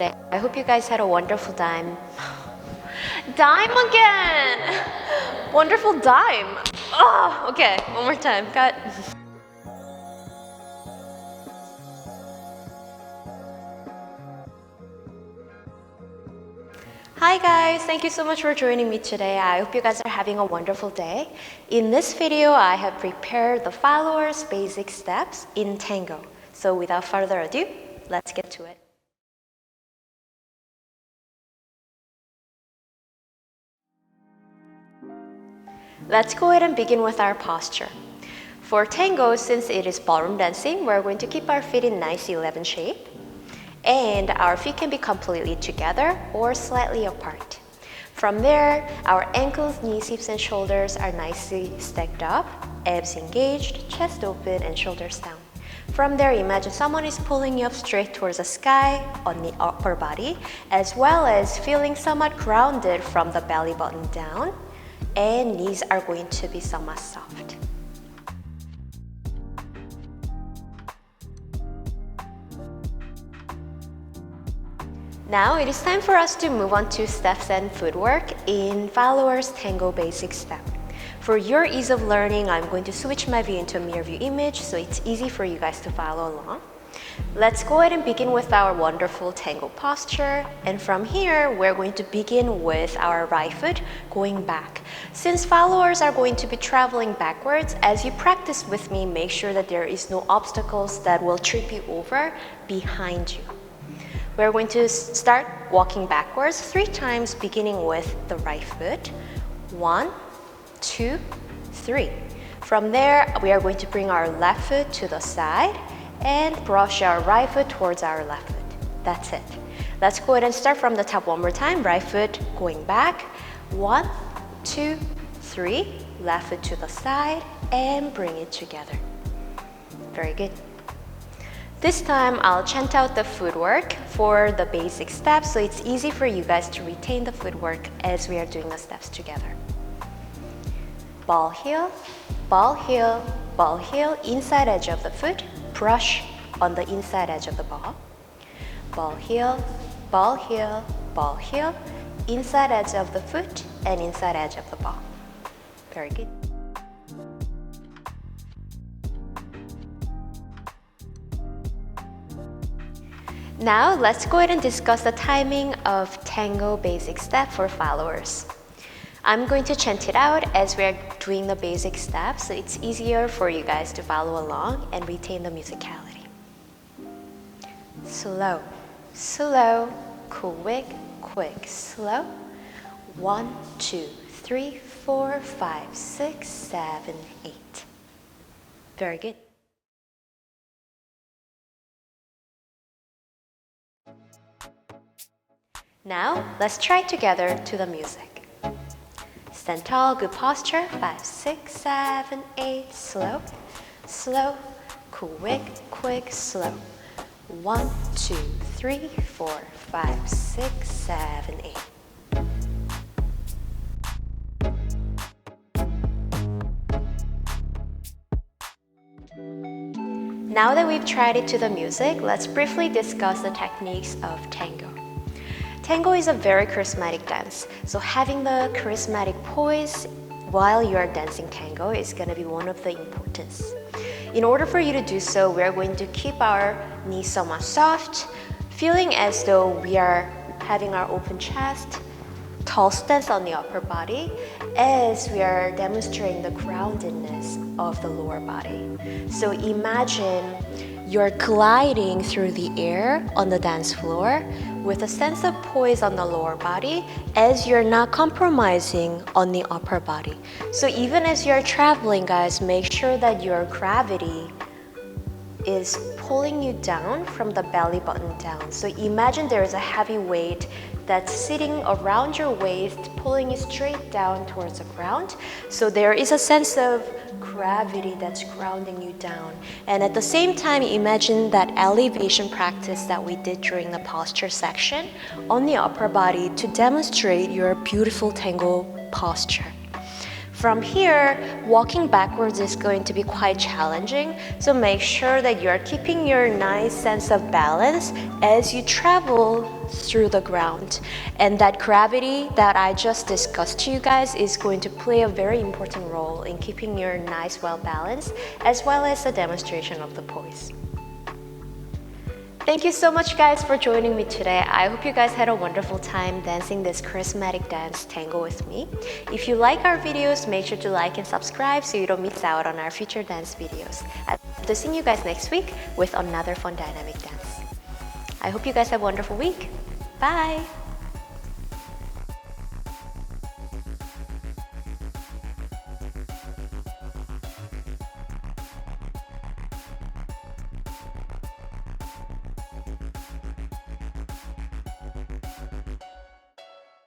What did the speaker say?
I hope you guys had a wonderful time. Dime again! Wonderful dime! Oh, okay, one more time, cut. Hi guys, thank you so much for joining me today. I hope you guys are having a wonderful day. In this video, I have prepared the followers' basic steps in Tango. So without further ado, let's get to it. Let's go ahead and begin with our posture. For Tango, since it is ballroom dancing, we're going to keep our feet in nice 11 shape. And our feet can be completely together or slightly apart. From there, our ankles, knees, hips, and shoulders are nicely stacked up, abs engaged, chest open, and shoulders down. From there, imagine someone is pulling you up straight towards the sky on the upper body, as well as feeling somewhat grounded from the belly button down, and knees are going to be somewhat soft. Now it is time for us to move on to steps and footwork in followers Tango Basic step. For your ease of learning, I'm going to switch my view into a mirror view image so it's easy for you guys to follow along. Let's go ahead and begin with our wonderful Tango posture, and from here we're going to begin with our right foot going back. Since followers are going to be traveling backwards, as you practice with me, make sure that there is no obstacles that will trip you over behind you. We're going to start walking backwards 3 times, beginning with the right foot. 1, 2, 3. From there, we are going to bring our left foot to the side and brush our right foot towards our left foot. That's it. Let's go ahead and start from the top one more time. Right foot going back. 1, 2, 3. Left foot to the side and bring it together. Very good. This time, I'll chant out the footwork for the basic steps so it's easy for you guys to retain the footwork as we are doing the steps together. Ball heel, ball heel, ball heel, inside edge of the foot, brush on the inside edge of the ball. Ball heel, ball heel, ball heel, inside edge of the foot and inside edge of the ball. Very good. Now, let's go ahead and discuss the timing of Tango Basic step for followers. I'm going to chant it out as we're doing the basic steps, so it's easier for you guys to follow along and retain the musicality. Slow, slow, quick, quick, slow. 1, 2, 3, 4, 5, 6, 7, 8. Very good. Now, let's try together to the music. Stand tall, good posture. 5, 6, 7, 8. Slow, slow, quick, quick, slow. 1, 2, 3, 4, 5, 6, 7, 8. Now that we've tried it to the music, let's briefly discuss the techniques of Tango. Tango is a very charismatic dance, so having the charismatic poise while you are dancing Tango is going to be one of the importance. In order for you to do so, we are going to keep our knees somewhat soft, feeling as though we are having our open chest, tall stance on the upper body, as we are demonstrating the groundedness of the lower body. So imagine you're gliding through the air on the dance floor with a sense of poise on the lower body as you're not compromising on the upper body. So even as you're traveling, guys, make sure that your gravity is pulling you down from the belly button down. So imagine there is a heavy weight that's sitting around your waist, pulling you straight down towards the ground. So there is a sense of gravity that's grounding you down. And at the same time, imagine that elevation practice that we did during the posture section on the upper body to demonstrate your beautiful Tango posture. From here, walking backwards is going to be quite challenging, so make sure that you are keeping your nice sense of balance as you travel through the ground. And that gravity that I just discussed to you guys is going to play a very important role in keeping your knives well balanced, as well as a demonstration of the poise. Thank you so much guys for joining me today. I hope you guys had a wonderful time dancing this charismatic dance tango with me. If you like our videos, make sure to like and subscribe so you don't miss out on our future dance videos. I'll be seeing you guys next week with another fun dynamic dance. I hope you guys have a wonderful week. Bye!